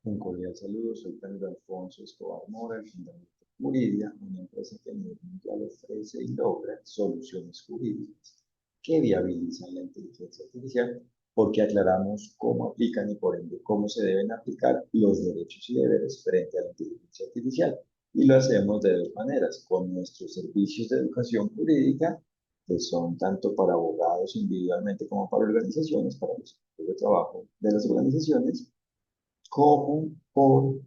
Un cordial saludo, soy Pedro Alfonso Escobar Mora, el fundador de Juridia, una empresa que a nivel mundial ofrece y logra soluciones jurídicas que viabilizan la inteligencia artificial, porque aclaramos cómo aplican y por ende cómo se deben aplicar los derechos y deberes frente a la inteligencia artificial. Y lo hacemos de dos maneras, con nuestros servicios de educación jurídica, que son tanto para abogados individualmente como para organizaciones, para los equipos de trabajo de las organizaciones, como por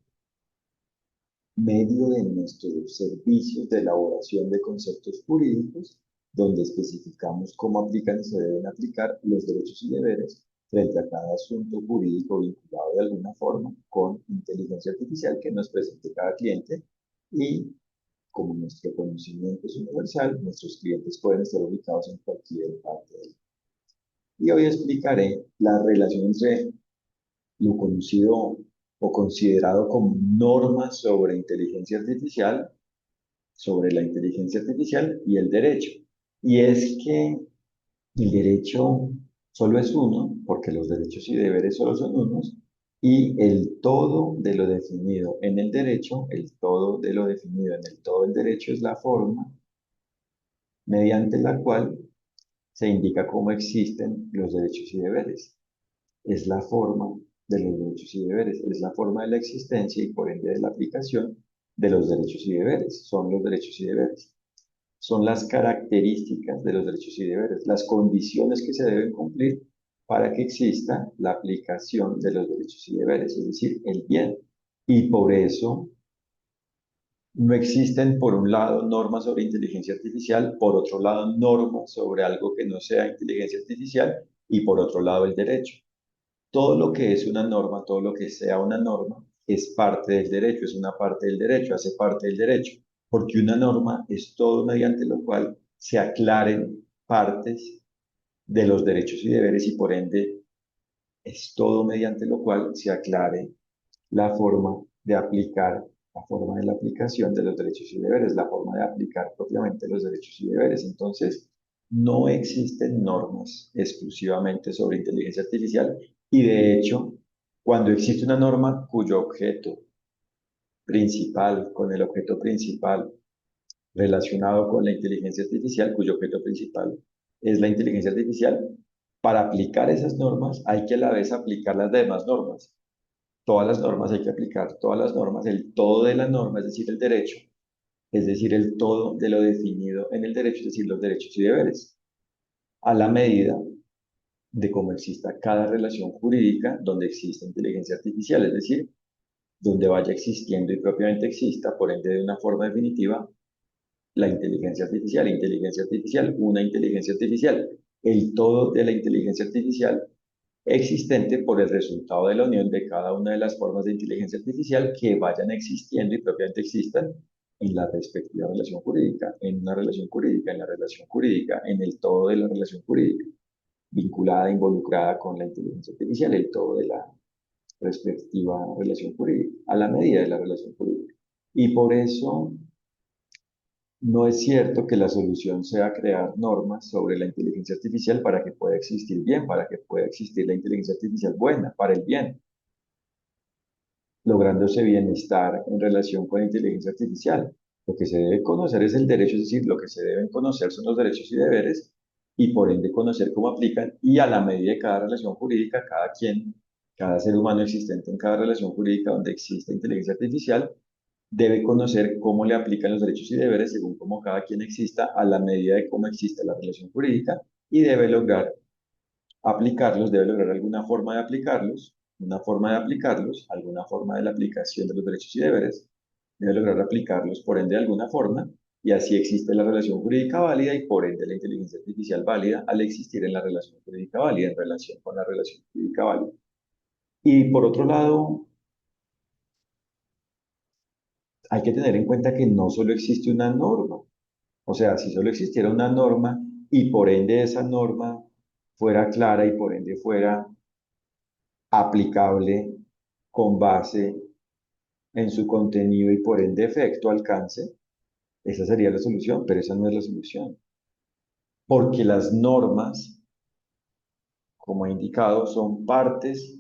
medio de nuestros servicios de elaboración de conceptos jurídicos, donde especificamos cómo aplican y se deben aplicar los derechos y deberes frente a cada asunto jurídico vinculado de alguna forma con inteligencia artificial que nos presente cada cliente. Y como nuestro conocimiento es universal, nuestros clientes pueden estar ubicados en cualquier parte del mundo. Y hoy explicaré la relación entre lo conocido o considerado como normas sobre inteligencia artificial, sobre la inteligencia artificial y el derecho. Y es que el derecho solo es uno, porque los derechos y deberes solo son unos, y el todo de lo definido en el derecho, el todo de lo definido en el todo del derecho es la forma mediante la cual se indica cómo existen los derechos y deberes. Es la forma de los derechos y deberes, es la forma de la existencia y por ende de la aplicación de los derechos y deberes. Son los derechos y deberes. Son las características de los derechos y deberes, las condiciones que se deben cumplir para que exista la aplicación de los derechos y deberes, es decir, el bien. Y por eso no existen, por un lado, normas sobre inteligencia artificial, por otro lado, normas sobre algo que no sea inteligencia artificial y por otro lado, el derecho. Todo lo que es una norma, todo lo que sea una norma, es parte del derecho, es una parte del derecho, hace parte del derecho, porque una norma es todo mediante lo cual se aclaren partes de los derechos y deberes y por ende es todo mediante lo cual se aclare la forma de aplicar, la forma de la aplicación de los derechos y deberes, la forma de aplicar propiamente los derechos y deberes. Entonces, no existen normas exclusivamente sobre inteligencia artificial y de hecho, cuando existe una norma cuyo objeto principal, con el objeto principal relacionado con la inteligencia artificial, cuyo objeto principal es la inteligencia artificial, para aplicar esas normas hay que a la vez aplicar las demás normas. Todas las normas hay que aplicar, todas las normas, el todo de la norma, es decir, el derecho, es decir, el todo de lo definido en el derecho, es decir, los derechos y deberes, a la medida de cómo exista cada relación jurídica donde exista inteligencia artificial, es decir, donde vaya existiendo y propiamente exista, por ende de una forma definitiva, la inteligencia artificial, una inteligencia artificial, el todo de la inteligencia artificial existente por el resultado de la unión de cada una de las formas de inteligencia artificial que vayan existiendo y propiamente existan en la respectiva relación jurídica, en una relación jurídica, en la relación jurídica, en el todo de la relación jurídica, vinculada, involucrada con la inteligencia artificial, el todo de la respectiva relación jurídica, a la medida de la relación jurídica. Y por eso no es cierto que la solución sea crear normas sobre la inteligencia artificial para que pueda existir bien, para que pueda existir la inteligencia artificial buena, para el bien, lográndose bienestar en relación con la inteligencia artificial. Lo que se debe conocer es el derecho, es decir, lo que se deben conocer son los derechos y deberes y por ende conocer cómo aplican y a la medida de cada relación jurídica, cada quien, cada ser humano existente en cada relación jurídica donde existe inteligencia artificial, debe conocer cómo le aplican los derechos y deberes según cómo cada quien exista a la medida de cómo existe la relación jurídica y debe lograr aplicarlos, debe lograr alguna forma de aplicarlos, una forma de aplicarlos, alguna forma de la aplicación de los derechos y deberes, debe lograr aplicarlos por ende de alguna forma y así existe la relación jurídica válida y por ende la inteligencia artificial válida al existir en la relación jurídica válida, en relación con la relación jurídica válida. Y por otro lado, hay que tener en cuenta que no solo existe una norma. O sea, si solo existiera una norma y por ende esa norma fuera clara y por ende fuera aplicable con base en su contenido y por ende efecto alcance, esa sería la solución, pero esa no es la solución. Porque las normas, como he indicado, son partes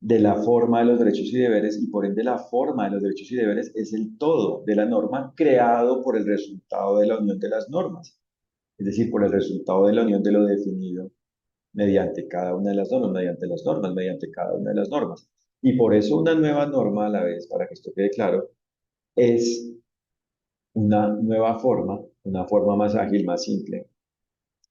de la forma de los derechos y deberes y por ende la forma de los derechos y deberes es el todo de la norma creado por el resultado de la unión de las normas, es decir, por el resultado de la unión de lo definido mediante cada una de las normas, mediante las normas, mediante cada una de las normas. Y por eso una nueva norma a la vez, para que esto quede claro, es una nueva forma, una forma más ágil, más simple,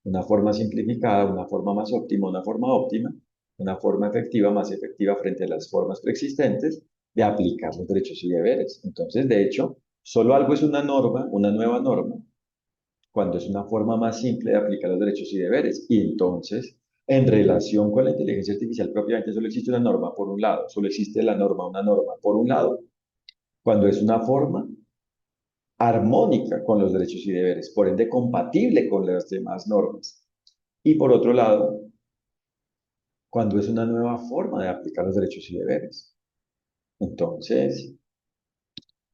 una forma simplificada, una forma más óptima, una forma efectiva, más efectiva frente a las formas preexistentes de aplicar los derechos y deberes. Entonces, de hecho, solo algo es una norma, una nueva norma, cuando es una forma más simple de aplicar los derechos y deberes. Y entonces, en relación con la inteligencia artificial propiamente, solo existe una norma por un lado, solo existe la norma, una norma por un lado, cuando es una forma armónica con los derechos y deberes, por ende compatible con las demás normas. Y por otro lado, cuando es una nueva forma de aplicar los derechos y deberes. Entonces,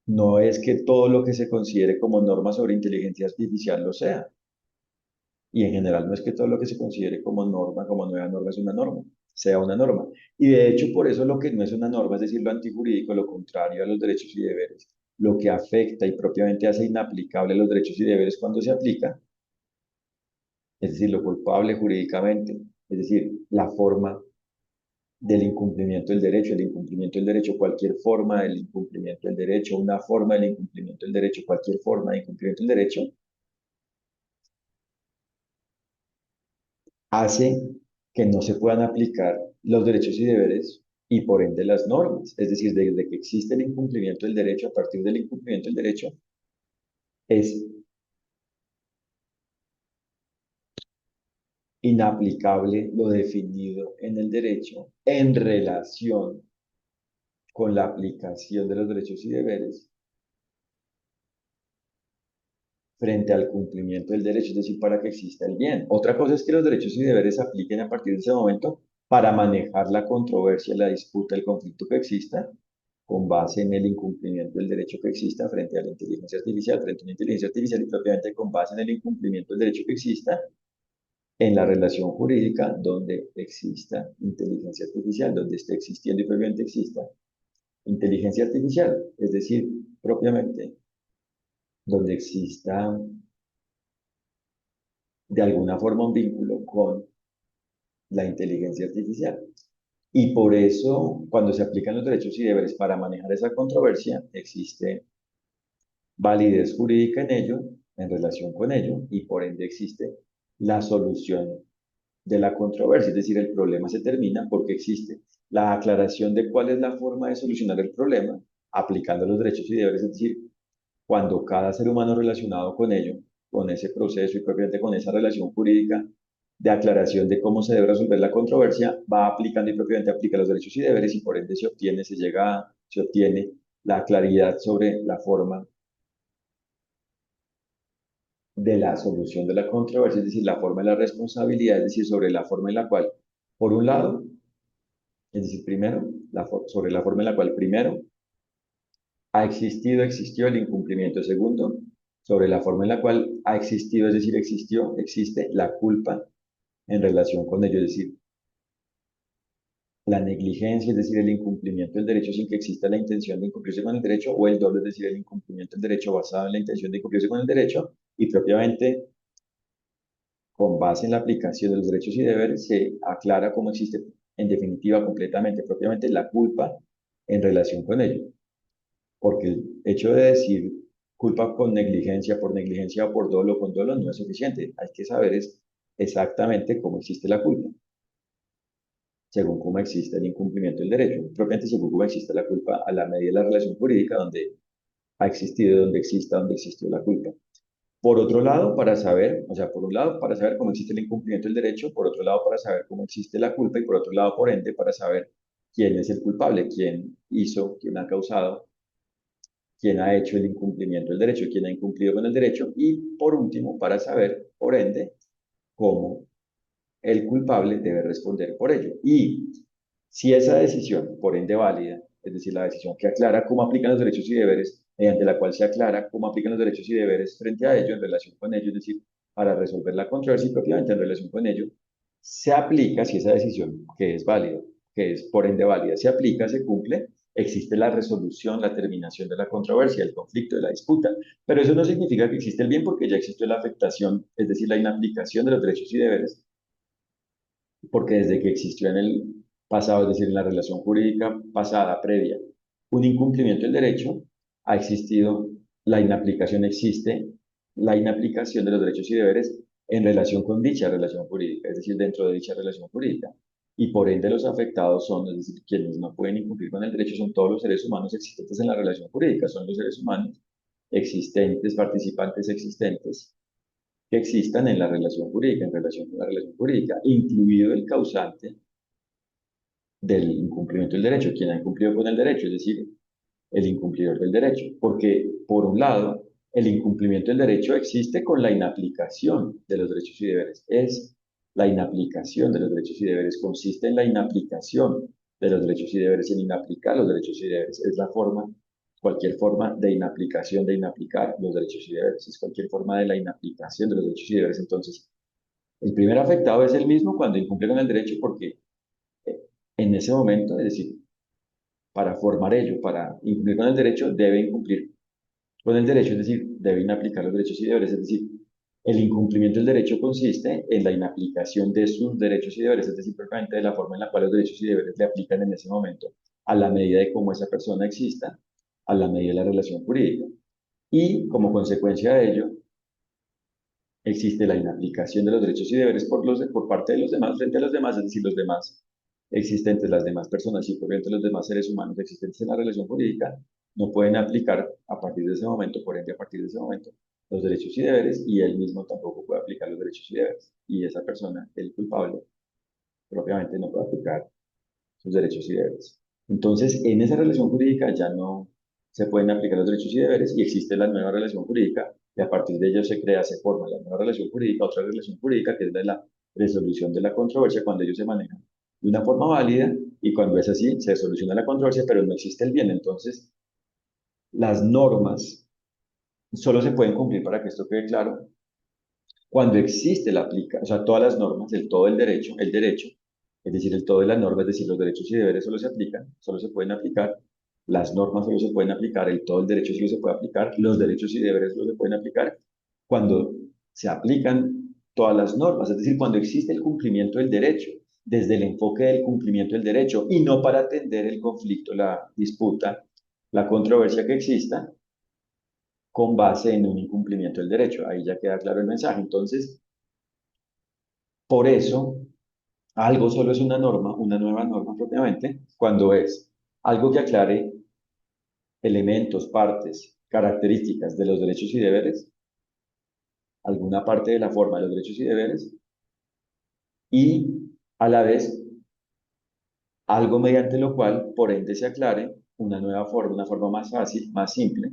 no es que todo lo que se considere como norma sobre inteligencia artificial lo sea. Y en general no es que todo lo que se considere como norma, como nueva norma, es una norma, sea una norma. Y de hecho, por eso lo que no es una norma, es decir, lo antijurídico, lo contrario a los derechos y deberes, lo que afecta y propiamente hace inaplicable los derechos y deberes cuando se aplica, es decir, lo culpable jurídicamente, es decir, la forma del incumplimiento del derecho, el incumplimiento del derecho, cualquier forma del incumplimiento del derecho, una forma del incumplimiento del derecho, cualquier forma de incumplimiento del derecho, hace que no se puedan aplicar los derechos y deberes y por ende las normas. Es decir, desde que existe el incumplimiento del derecho, a partir del incumplimiento del derecho, es inaplicable lo definido en el derecho en relación con la aplicación de los derechos y deberes frente al cumplimiento del derecho, es decir, para que exista el bien. Otra cosa es que los derechos y deberes se apliquen a partir de ese momento para manejar la controversia, la disputa, el conflicto que exista, con base en el incumplimiento del derecho que exista frente a la inteligencia artificial, frente a una inteligencia artificial y propiamente con base en el incumplimiento del derecho que exista en la relación jurídica donde exista inteligencia artificial, donde esté existiendo y propiamente exista inteligencia artificial, es decir, propiamente donde exista de alguna forma un vínculo con la inteligencia artificial. Y por eso, cuando se aplican los derechos y deberes para manejar esa controversia, existe validez jurídica en ello, en relación con ello, y por ende existe la solución de la controversia, es decir, el problema se termina porque existe la aclaración de cuál es la forma de solucionar el problema aplicando los derechos y deberes, es decir, cuando cada ser humano relacionado con ello, con ese proceso y propiamente con esa relación jurídica de aclaración de cómo se debe resolver la controversia, va aplicando y propiamente aplica los derechos y deberes y por ende se obtiene, se obtiene la claridad sobre la forma de la solución de la controversia, es decir, la forma de la responsabilidad, es decir, sobre la forma en la cual, por un lado, es decir, primero, sobre la forma en la cual primero ha existido, existió el incumplimiento. Segundo, sobre la forma en la cual ha existido, es decir, existió, existe la culpa en relación con ello, es decir, la negligencia, es decir, el incumplimiento del derecho sin que exista la intención de incumplirse con el derecho, o el doble, es decir, el incumplimiento del derecho basado en la intención de incumplirse con el derecho, y propiamente con base en la aplicación de los derechos y deberes se aclara cómo existe en definitiva completamente, propiamente la culpa en relación con ello. Porque el hecho de decir culpa con negligencia, por negligencia o por dolo, con dolo, no es suficiente. Hay que saber exactamente cómo existe la culpa, según cómo existe el incumplimiento del derecho, propiamente según cómo existe la culpa a la medida de la relación jurídica donde ha existido, donde exista, donde existió la culpa. Por otro lado, para saber, o sea, por un lado, para saber cómo existe el incumplimiento del derecho, por otro lado, para saber cómo existe la culpa y por otro lado, por ende, para saber quién es el culpable, quién hizo, quién ha causado, quién ha hecho el incumplimiento del derecho, quién ha incumplido con el derecho y por último, para saber, por ende, cómo el culpable debe responder por ello. Y si esa decisión, por ende válida, es decir, la decisión que aclara cómo aplican los derechos y deberes, mediante la cual se aclara cómo aplican los derechos y deberes frente a ello, en relación con ello, es decir, para resolver la controversia y propiamente en relación con ello, se aplica si esa decisión, que es válida, que es por ende válida, se aplica, se cumple, existe la resolución, la terminación de la controversia, el conflicto, de la disputa. Pero eso no significa que existe el bien porque ya existe la afectación, es decir, la inaplicación de los derechos y deberes, porque desde que existió en el pasado, es decir, en la relación jurídica pasada, previa, un incumplimiento del derecho, ha existido la inaplicación, existe la inaplicación de los derechos y deberes en relación con dicha relación jurídica, es decir, dentro de dicha relación jurídica. Y por ende los afectados son, es decir, quienes no pueden incumplir con el derecho son todos los seres humanos existentes en la relación jurídica, son los seres humanos existentes, participantes existentes que existan en la relación jurídica, en relación con la relación jurídica, incluido el causante del incumplimiento del derecho, quien ha incumplido con el derecho, es decir, el incumplidor del derecho. Porque, por un lado, el incumplimiento del derecho existe con la inaplicación de los derechos y deberes. Es la inaplicación de los derechos y deberes, consiste en la inaplicación de los derechos y deberes, en inaplicar los derechos y deberes. Es la forma, cualquier forma de inaplicación, de inaplicar los derechos y deberes. Es cualquier forma de la inaplicación de los derechos y deberes. Entonces, el primer afectado es el mismo cuando incumple con el derecho porque eh, en ese momento, es decir, para formar ello, para incumplir con el derecho, debe incumplir con el derecho, es decir, debe inaplicar los derechos y deberes, es decir, el incumplimiento del derecho consiste en la inaplicación de sus derechos y deberes, es decir, propiamente de la forma en la cual los derechos y deberes le aplican en ese momento, a la medida de cómo esa persona exista, a la medida de la relación jurídica. Y como consecuencia de ello, existe la inaplicación de los derechos y deberes por parte de los demás frente a los demás, es decir, los demás existentes, las demás personas y por ejemplo los demás seres humanos existentes en la relación jurídica, no pueden aplicar a partir de ese momento, por ende a partir de ese momento, los derechos y deberes y él mismo tampoco puede aplicar los derechos y deberes. Y esa persona, el culpable, propiamente no puede aplicar sus derechos y deberes. Entonces, en esa relación jurídica ya no se pueden aplicar los derechos y deberes y existe la nueva relación jurídica y a partir de ello se crea, se forma la nueva relación jurídica, otra relación jurídica que es de la resolución de la controversia cuando ellos se manejan de una forma válida y cuando es así se soluciona la controversia pero no existe el bien. Entonces, las normas solo se pueden cumplir para que esto quede claro cuando existe la aplicación, o sea, todas las normas, el todo el derecho, es decir, el todo de las normas, es decir, los derechos y deberes solo se aplican, solo se pueden aplicar, las normas solo se pueden aplicar, el todo el derecho solo se puede aplicar, los derechos y deberes solo se pueden aplicar cuando se aplican todas las normas, es decir, cuando existe el cumplimiento del derecho, desde el enfoque del cumplimiento del derecho y no para atender el conflicto, la disputa, la controversia que exista, con base en un incumplimiento del derecho. Ahí ya queda claro el mensaje. Entonces, por eso, algo solo es una norma, una nueva norma propiamente, cuando es algo que aclare elementos, partes, características de los derechos y deberes, alguna parte de la forma de los derechos y deberes, y a la vez algo mediante lo cual, por ende, se aclare una nueva forma, una forma más fácil, más simple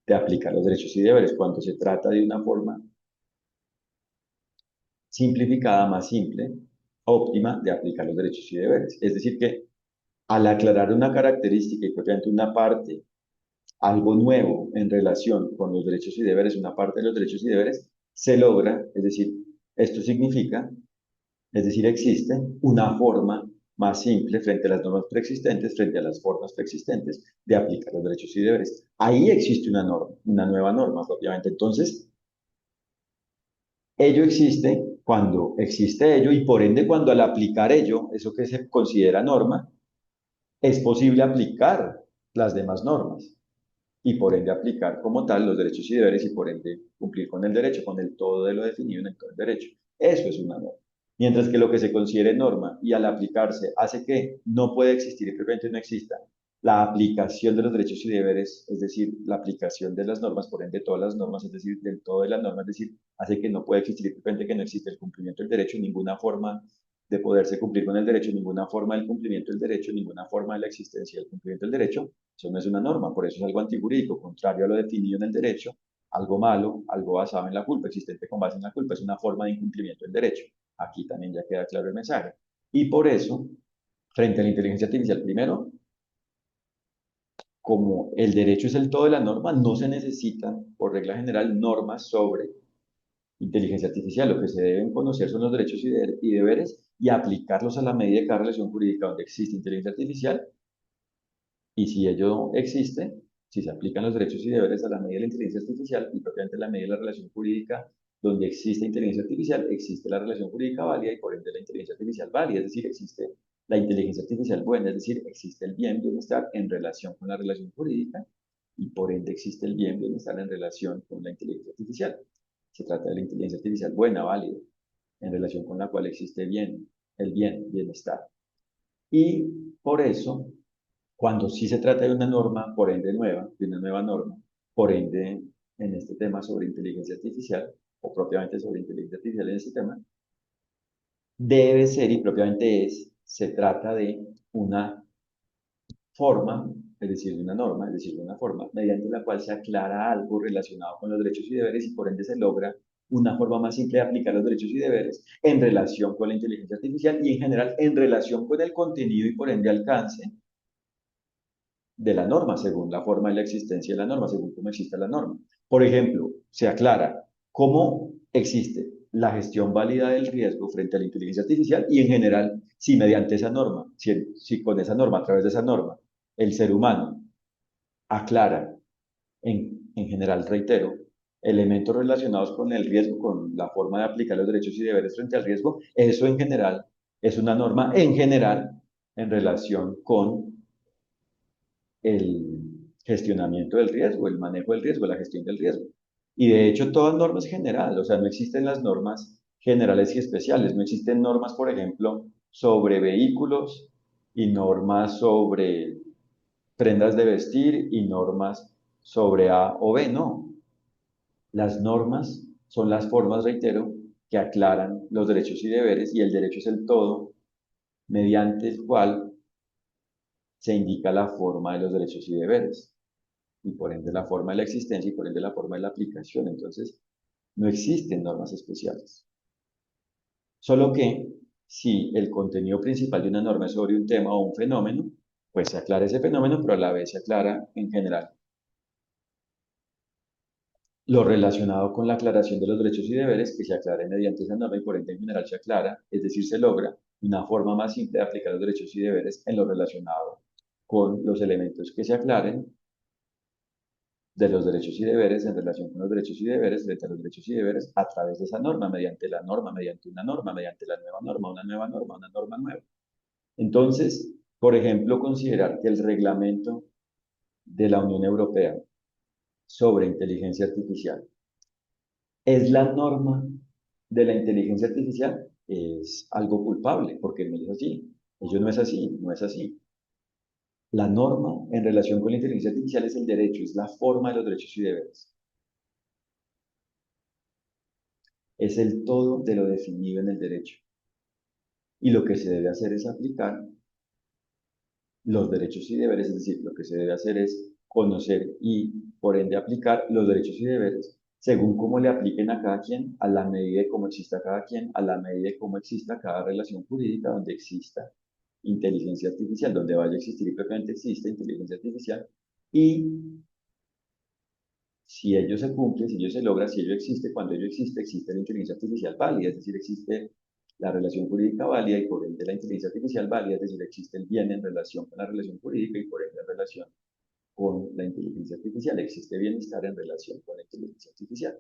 de aplicar los derechos y deberes, cuando se trata de una forma simplificada, más simple, óptima de aplicar los derechos y deberes. Es decir, que al aclarar una característica y propiamente una parte, algo nuevo en relación con los derechos y deberes, una parte de los derechos y deberes, se logra, es decir, esto significa, es decir, existe una forma más simple frente a las normas preexistentes, frente a las formas preexistentes de aplicar los derechos y deberes. Ahí existe una norma, una nueva norma propiamente. Entonces, ello existe cuando existe ello y por ende cuando al aplicar ello, eso que se considera norma, es posible aplicar las demás normas y por ende aplicar como tal los derechos y deberes y por ende cumplir con el derecho, con el todo de lo definido en el todo el derecho. Eso es una norma. Mientras que lo que se considere norma y al aplicarse hace que no puede existir y probablemente no exista la aplicación de los derechos y deberes, es decir, la aplicación de las normas, por ende todas las normas, es decir, del todo de las normas, es decir, hace que no puede existir y probablemente que no existe el cumplimiento del derecho, ninguna forma de poderse cumplir con el derecho, ninguna forma del cumplimiento del derecho, ninguna forma de la existencia del cumplimiento del derecho, eso no es una norma, por eso es algo antijurídico, contrario a lo definido en el derecho, algo malo, algo basado en la culpa, existente con base en la culpa, es una forma de incumplimiento del derecho. Aquí también ya queda claro el mensaje. Y por eso, frente a la inteligencia artificial, primero, como el derecho es el todo de la norma, no se necesitan, por regla general, normas sobre inteligencia artificial. Lo que se deben conocer son los derechos y deberes y aplicarlos a la medida de cada relación jurídica donde existe inteligencia artificial. Y si ello existe, si se aplican los derechos y deberes a la medida de la inteligencia artificial y propiamente a la medida de la relación jurídica donde existe inteligencia artificial, existe la relación jurídica válida y por ende la inteligencia artificial válida, es decir, existe la inteligencia artificial buena, es decir, existe el bien, bienestar en relación con la relación jurídica y por ende existe el bien, bienestar en relación con la inteligencia artificial. Se trata de la inteligencia artificial buena, válida, en relación con la cual existe bien, el bien, bienestar. Y por eso cuando sí se trata de una norma, por ende nueva, de una nueva norma, por ende en este tema sobre inteligencia artificial, o propiamente sobre inteligencia artificial en este tema, debe ser y propiamente es, se trata de una forma, es decir, de una norma, es decir, de una forma mediante la cual se aclara algo relacionado con los derechos y deberes y por ende se logra una forma más simple de aplicar los derechos y deberes en relación con la inteligencia artificial y en general en relación con el contenido y por ende alcance de la norma, según la forma de la existencia de la norma, según cómo exista la norma. Por ejemplo, se aclara cómo existe la gestión válida del riesgo frente a la inteligencia artificial y en general, si mediante esa norma, si con esa norma, a través de esa norma, el ser humano aclara, en general, reitero, elementos relacionados con el riesgo, con la forma de aplicar los derechos y deberes frente al riesgo, eso en general es una norma en general en relación con el gestionamiento del riesgo, el manejo del riesgo, la gestión del riesgo. Y de hecho, todas normas generales, o sea, no existen las normas generales y especiales, no existen normas, por ejemplo, sobre vehículos y normas sobre prendas de vestir y normas sobre A o B, no. Las normas son las formas, reitero, que aclaran los derechos y deberes y el derecho es el todo mediante el cual se indica la forma de los derechos y deberes y por ende la forma de la existencia y por ende la forma de la aplicación. Entonces, no existen normas especiales. Solo que si el contenido principal de una norma es sobre un tema o un fenómeno, pues se aclara ese fenómeno, pero a la vez se aclara en general lo relacionado con la aclaración de los derechos y deberes que se aclare mediante esa norma y por ende en general se aclara, es decir, se logra una forma más simple de aplicar los derechos y deberes en lo relacionado con los elementos que se aclaren de los derechos y deberes en relación con los derechos y deberes frente a los derechos y deberes a través de esa norma, mediante la norma, mediante una norma, mediante la nueva norma, una nueva norma, una norma nueva. Entonces, por ejemplo, considerar que el reglamento de la Unión Europea sobre inteligencia artificial es la norma de la inteligencia artificial es algo culpable, porque no es así. Ello no es así, no es así. La norma en relación con la inteligencia artificial es el derecho, es la forma de los derechos y deberes. Es el todo de lo definido en el derecho. Y lo que se debe hacer es aplicar los derechos y deberes, es decir, lo que se debe hacer es conocer y por ende aplicar los derechos y deberes según cómo le apliquen a cada quien, a la medida de cómo exista cada quien, a la medida de cómo exista cada relación jurídica donde exista inteligencia artificial, donde vaya a existir y propiamente existe inteligencia artificial. Y si ello se cumple, si ello se logra, si ello existe, cuando ello existe, existe la inteligencia artificial válida, es decir, existe la relación jurídica válida y por ende la inteligencia artificial válida, es decir, existe el bien en relación con la relación jurídica y por ende en relación con la inteligencia artificial, existe bienestar en relación con la inteligencia artificial.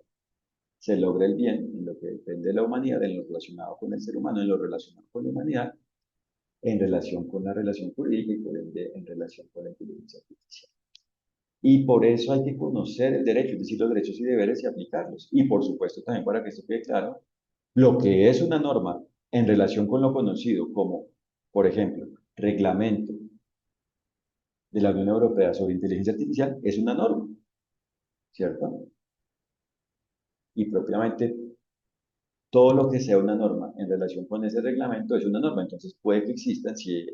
Se logra el bien en lo que depende de la humanidad, en lo relacionado con el ser humano, en lo relacionado con la humanidad, en relación con la relación jurídica y por ende en relación con la inteligencia artificial. Y por eso hay que conocer el derecho, es decir, los derechos y deberes y aplicarlos. Y por supuesto también para que esto quede claro, lo que es una norma en relación con lo conocido como, por ejemplo, reglamento de la Unión Europea sobre inteligencia artificial es una norma, ¿cierto? Y propiamente todo lo que sea una norma en relación con ese reglamento es una norma. Entonces puede que existan, si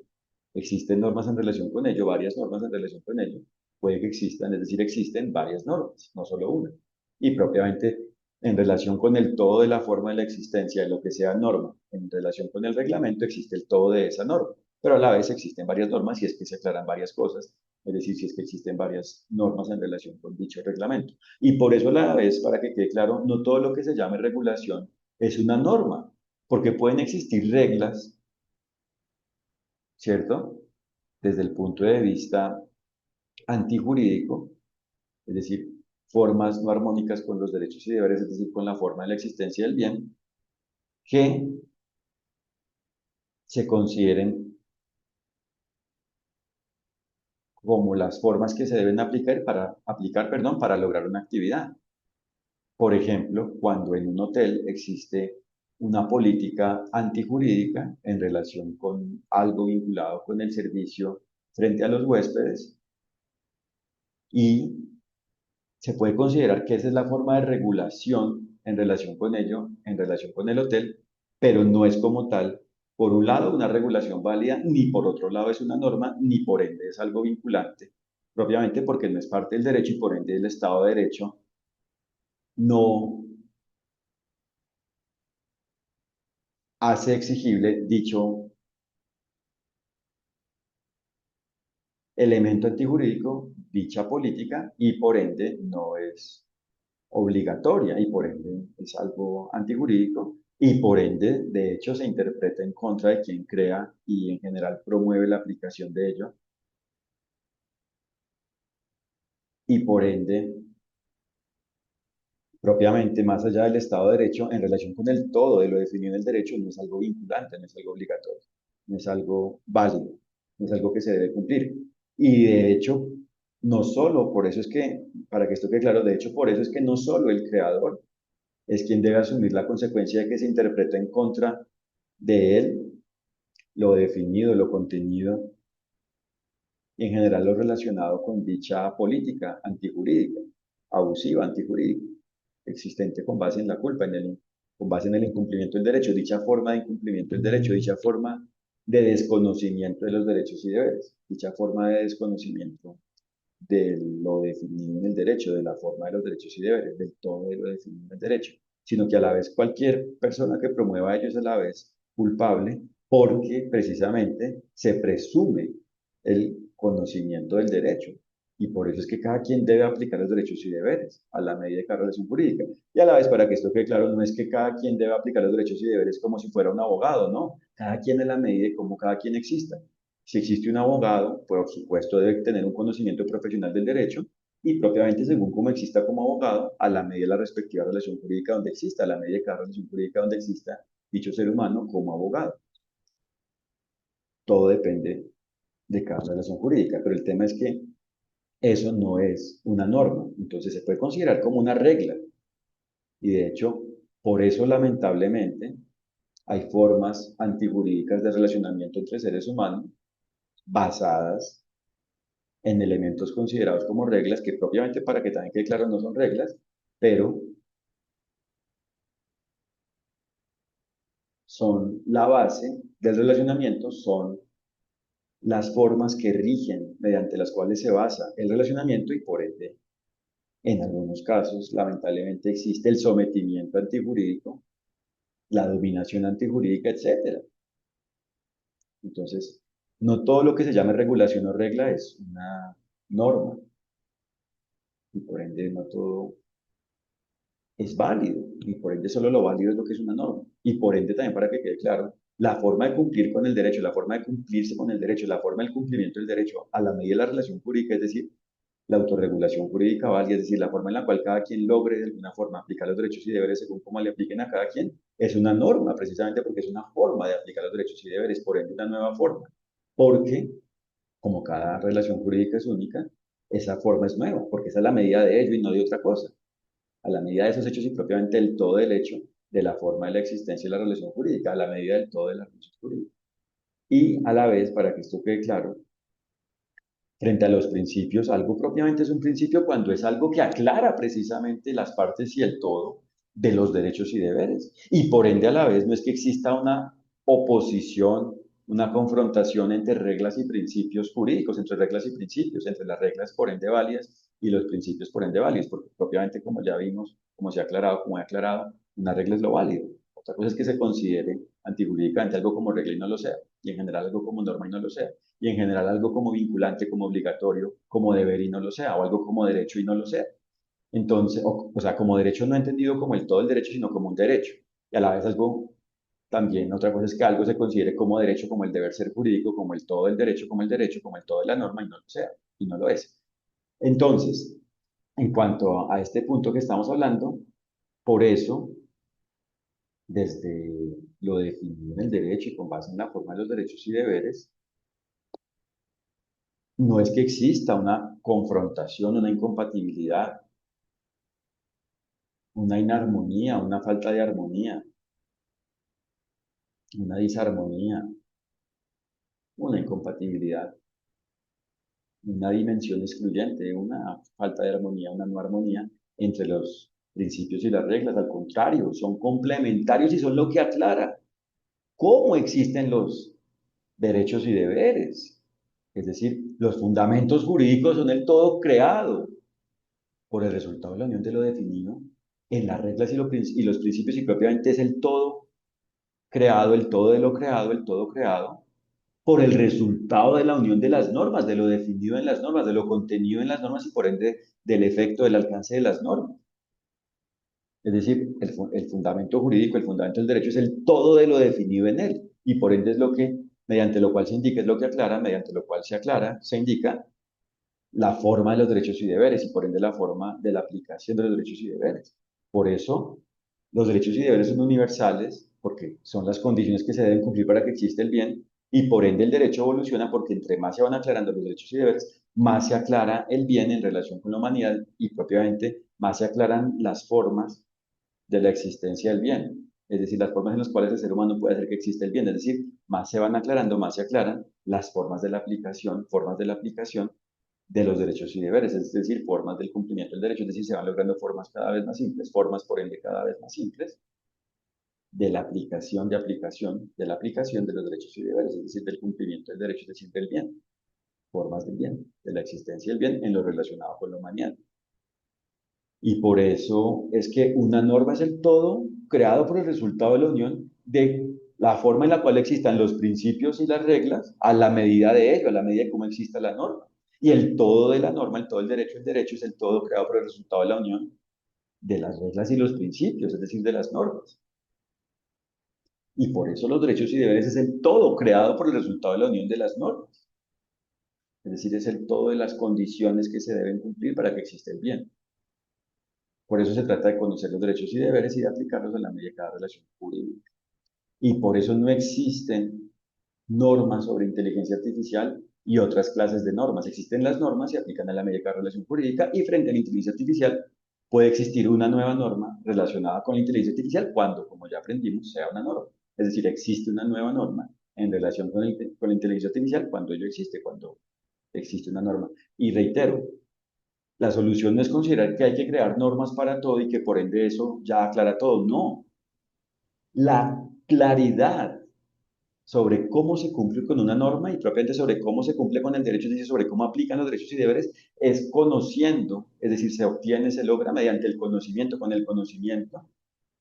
existen normas en relación con ello, varias normas en relación con ello, puede que existan, es decir, existen varias normas, no solo una. Y propiamente en relación con el todo de la forma de la existencia de lo que sea norma, en relación con el reglamento existe el todo de esa norma, pero a la vez existen varias normas y es que se aclaran varias cosas, es decir, si es que existen varias normas en relación con dicho reglamento. Y por eso a la vez, para que quede claro, no todo lo que se llame regulación es una norma, porque pueden existir reglas ¿cierto? Desde el punto de vista antijurídico, es decir, formas no armónicas con los derechos y deberes, es decir, con la forma de la existencia del bien, que se consideren como las formas que se deben aplicar, para lograr una actividad. Por ejemplo, cuando en un hotel existe una política antijurídica en relación con algo vinculado con el servicio frente a los huéspedes, y se puede considerar que esa es la forma de regulación en relación con ello, en relación con el hotel, pero no es como tal, por un lado, una regulación válida, ni por otro lado es una norma, ni por ende es algo vinculante, propiamente porque no es parte del derecho y por ende el Estado de Derecho no hace exigible dicho elemento antijurídico, dicha política, y por ende no es obligatoria y por ende es algo antijurídico y por ende, de hecho, se interpreta en contra de quien crea y en general promueve la aplicación de ello y por ende, propiamente, más allá del Estado de Derecho, en relación con el todo de lo definido en el derecho, no es algo vinculante, no es algo obligatorio, no es algo válido, no es algo que se debe cumplir. Y de hecho, no solo, por eso es que, para que esto quede claro, de hecho, por eso es que no solo el creador es quien debe asumir la consecuencia de que se interpreta en contra de él lo definido, lo contenido y en general lo relacionado con dicha política antijurídica, abusiva antijurídica, existente con base en la culpa, con base en el incumplimiento del derecho, dicha forma de incumplimiento del derecho, dicha forma de desconocimiento de los derechos y deberes, dicha forma de desconocimiento de lo definido en el derecho, de la forma de los derechos y deberes, del todo de lo definido en el derecho, sino que a la vez cualquier persona que promueva ello es a la vez culpable porque precisamente se presume el conocimiento del derecho. Y por eso es que cada quien debe aplicar los derechos y deberes a la medida de cada relación jurídica. Y a la vez, para que esto quede claro, no es que cada quien debe aplicar los derechos y deberes como si fuera un abogado, no. Cada quien en la medida de cómo cada quien exista. Si existe un abogado, pues, por supuesto debe tener un conocimiento profesional del derecho y propiamente según cómo exista como abogado, a la medida de la respectiva relación jurídica donde exista, a la medida de cada relación jurídica donde exista dicho ser humano como abogado. Todo depende de cada relación jurídica, pero el tema es que eso no es una norma, entonces se puede considerar como una regla y de hecho, por eso lamentablemente hay formas antijurídicas de relacionamiento entre seres humanos basadas en elementos considerados como reglas, que propiamente para que también quede claro no son reglas, pero son la base del relacionamiento, son las formas que rigen mediante las cuales se basa el relacionamiento y por ende, en algunos casos, lamentablemente existe el sometimiento antijurídico, la dominación antijurídica, etcétera. Entonces, no todo lo que se llame regulación o regla es una norma y por ende no todo es válido y por ende solo lo válido es lo que es una norma. Y por ende también para que quede claro, la forma de cumplir con el derecho, la forma de cumplirse con el derecho, la forma del cumplimiento del derecho a la medida de la relación jurídica, es decir, la autorregulación jurídica válida, es decir, la forma en la cual cada quien logre de alguna forma aplicar los derechos y deberes según cómo le apliquen a cada quien, es una norma precisamente porque es una forma de aplicar los derechos y deberes, por ende una nueva forma. Porque como cada relación jurídica es única, esa forma es nueva, porque esa es la medida de ello y no de otra cosa a la medida de esos hechos y propiamente el todo del hecho de la forma de la existencia de la relación jurídica, a la medida del todo de la relación jurídica. Y a la vez, para que esto quede claro, frente a los principios, algo propiamente es un principio cuando es algo que aclara precisamente las partes y el todo de los derechos y deberes. Y por ende, a la vez, no es que exista una oposición, una confrontación entre reglas y principios jurídicos, entre reglas y principios, entre las reglas por ende válidas y los principios por ende válidos, porque propiamente, como ya vimos, como se ha aclarado, como he aclarado, una regla es lo válido. Otra cosa es que se considere antijurídicamente algo como regla y no lo sea, y en general algo como norma y no lo sea y en general algo como vinculante, como obligatorio, como deber y no lo sea, o algo como derecho y no lo sea. Entonces, o sea, como derecho no entendido como el todo el derecho, sino como un derecho, y a la vez algo También otra cosa es que algo se considere como derecho, como el deber ser jurídico, como el todo del derecho, como el derecho, como el todo de la norma, y no lo sea, y no lo es. Entonces, en cuanto a este punto que estamos hablando, por eso, desde lo definido en el derecho y con base en la forma de los derechos y deberes, no es que exista una confrontación, una incompatibilidad, una inarmonía, una falta de armonía, una disarmonía, una incompatibilidad, una dimensión excluyente, una falta de armonía, una no armonía entre los principios y las reglas. Al contrario, son complementarios y son lo que aclara cómo existen los derechos y deberes. Es decir, los fundamentos jurídicos son el todo creado por el resultado de la unión de lo definido en las reglas y los principios y propiamente es el todo creado, el todo de lo creado, el todo creado por el resultado de la unión de las normas, de lo definido en las normas, de lo contenido en las normas y por ende del efecto del alcance de las normas. Es decir, el fundamento jurídico, el fundamento del derecho es el todo de lo definido en él y por ende es lo que, mediante lo cual se indica, es lo que aclara, mediante lo cual se aclara, se indica la forma de los derechos y deberes y por ende la forma de la aplicación de los derechos y deberes. Por eso, los derechos y deberes son universales porque son las condiciones que se deben cumplir para que exista el bien y por ende el derecho evoluciona porque entre más se van aclarando los derechos y deberes, más se aclara el bien en relación con la humanidad y propiamente más se aclaran las formas de la existencia del bien. Es decir, las formas en las cuales el ser humano puede hacer que exista el bien. Es decir, más se van aclarando, más se aclaran las formas de la aplicación de los derechos y deberes, es decir, formas del cumplimiento del derecho, es decir, se van logrando formas cada vez más simples, formas por ende cada vez más simples de la aplicación de los derechos y deberes, es decir, del cumplimiento del derecho, es decir, del bien, formas del bien, de la existencia del bien en lo relacionado con la humanidad. Y por eso es que una norma es el todo creado por el resultado de la unión de la forma en la cual existan los principios y las reglas a la medida de ello, a la medida de cómo exista la norma. Y el todo de la norma, el derecho es el todo creado por el resultado de la unión de las reglas y los principios, es decir, de las normas. Y por eso los derechos y deberes es el todo creado por el resultado de la unión de las normas. Es decir, es el todo de las condiciones que se deben cumplir para que exista el bien. Por eso se trata de conocer los derechos y deberes y de aplicarlos en la medida de cada relación jurídica. Y por eso no existen normas sobre inteligencia artificial y otras clases de normas. Existen las normas y aplican a la medida de cada relación jurídica y frente a la inteligencia artificial puede existir una nueva norma relacionada con la inteligencia artificial cuando, como ya aprendimos, sea una norma. Es decir, existe una nueva norma en relación con la inteligencia artificial cuando ello existe, cuando existe una norma. Y reitero, la solución no es considerar que hay que crear normas para todo y que por ende eso ya aclara todo. No. La claridad sobre cómo se cumple con una norma y propiamente sobre cómo se cumple con el derecho, es decir, sobre cómo aplican los derechos y deberes, es conociendo, es decir, se obtiene, se logra mediante el conocimiento, con el conocimiento,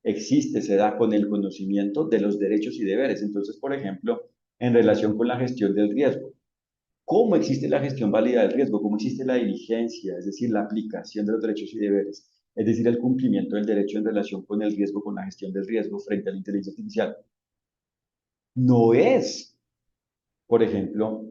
existe, se da con el conocimiento de los derechos y deberes. Entonces, por ejemplo, en relación con la gestión del riesgo, ¿cómo existe la gestión válida del riesgo? ¿Cómo existe la diligencia, es decir, la aplicación de los derechos y deberes? Es decir, el cumplimiento del derecho en relación con el riesgo, con la gestión del riesgo frente a la inteligencia artificial. No es, por ejemplo,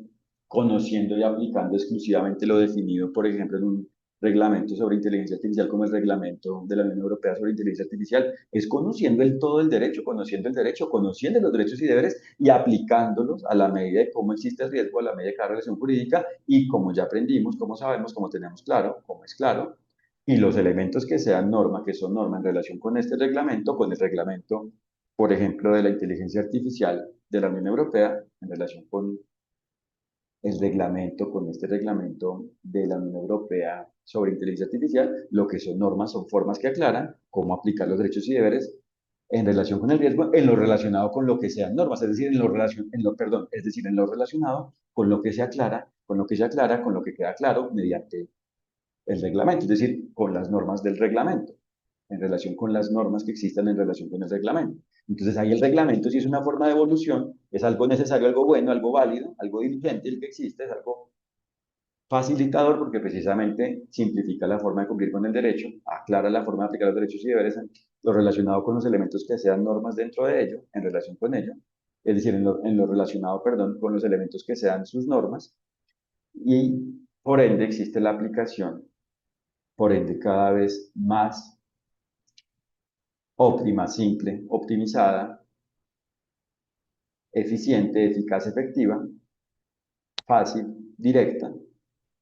conociendo y aplicando exclusivamente lo definido, por ejemplo, en un reglamento sobre inteligencia artificial como el reglamento de la Unión Europea sobre inteligencia artificial, es conociendo el todo el derecho, conociendo los derechos y deberes y aplicándolos a la medida de cómo existe el riesgo, a la medida de cada relación jurídica y como ya aprendimos, como sabemos, como tenemos claro, como es claro, y los elementos que sean norma, que son norma en relación con este reglamento, con el reglamento, por ejemplo, de la inteligencia artificial de la Unión Europea, en relación con el reglamento, con este reglamento de la Unión Europea sobre inteligencia artificial, lo que son normas son formas que aclaran cómo aplicar los derechos y deberes en relación con el riesgo, en lo relacionado con lo que sean normas, es decir, perdón, es decir, en lo relacionado con lo que se aclara, con lo que se aclara, con lo que queda claro mediante el reglamento, es decir, con las normas del reglamento, en relación con las normas que existan en relación con el reglamento. Entonces ahí el reglamento, si es una forma de evolución, es algo necesario, algo bueno, algo válido, algo diligente, el que existe, es algo Facilitador porque precisamente simplifica la forma de cumplir con el derecho, aclara la forma de aplicar los derechos y deberes, lo relacionado con los elementos que sean normas dentro de ello, en relación con ello, es decir, en lo relacionado, perdón, con los elementos que sean sus normas, y por ende existe la aplicación, por ende cada vez más óptima, simple, optimizada, eficiente, eficaz, efectiva, fácil, directa,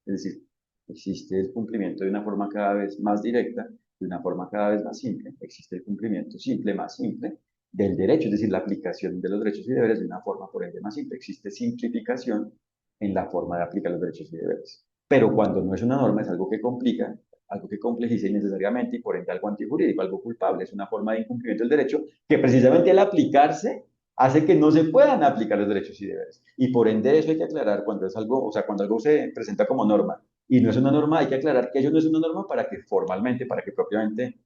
es decir, existe el cumplimiento de una forma cada vez más directa, de una forma cada vez más simple, existe el cumplimiento simple, más simple del derecho, es decir, la aplicación de los derechos y deberes de una forma por ende más simple, existe simplificación en la forma de aplicar los derechos y deberes. Pero cuando no es una norma, es algo que complica, algo que complejiza innecesariamente y por ende algo antijurídico, algo culpable, es una forma de incumplimiento del derecho que precisamente al aplicarse hace que no se puedan aplicar los derechos y deberes. Y por ende eso hay que aclarar cuando es algo, o sea, cuando algo se presenta como norma y no es una norma, hay que aclarar que ello no es una norma para que formalmente, para que propiamente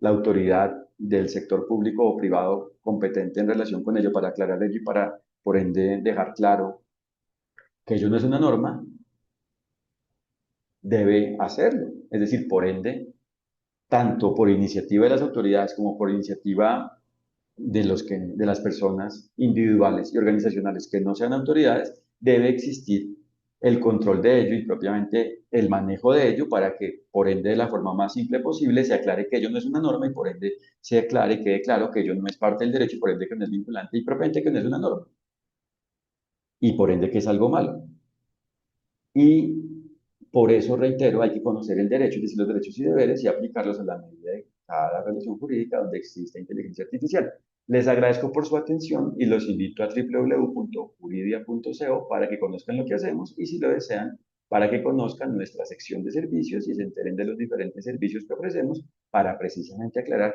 la autoridad del sector público o privado competente en relación con ello, para aclarar ello y para, por ende, dejar claro que ello no es una norma, debe hacerlo. Es decir, por ende, tanto por iniciativa de las autoridades como por iniciativa de las personas individuales y organizacionales que no sean autoridades, debe existir el control de ello y propiamente el manejo de ello para que, por ende, de la forma más simple posible, se aclare que ello no es una norma y por ende se aclare y quede claro que ello no es parte del derecho y por ende que no es vinculante y propiamente que no es una norma y por ende que es algo malo. Y por eso, reitero, hay que conocer el derecho, es decir, los derechos y deberes y aplicarlos a la medida de cada relación jurídica donde exista inteligencia artificial. Les agradezco por su atención y los invito a www.juridia.co para que conozcan lo que hacemos y si lo desean, para que conozcan nuestra sección de servicios y se enteren de los diferentes servicios que ofrecemos para precisamente aclarar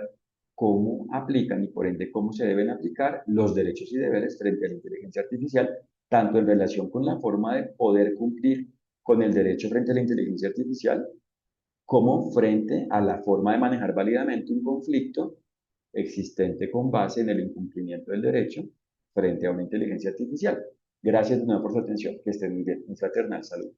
cómo aplican y por ende cómo se deben aplicar los derechos y deberes frente a la inteligencia artificial, tanto en relación con la forma de poder cumplir con el derecho frente a la inteligencia artificial, como frente a la forma de manejar válidamente un conflicto existente con base en el incumplimiento del derecho frente a una inteligencia artificial. Gracias de nuevo por su atención. Que estén muy bien. Un fraternal saludo.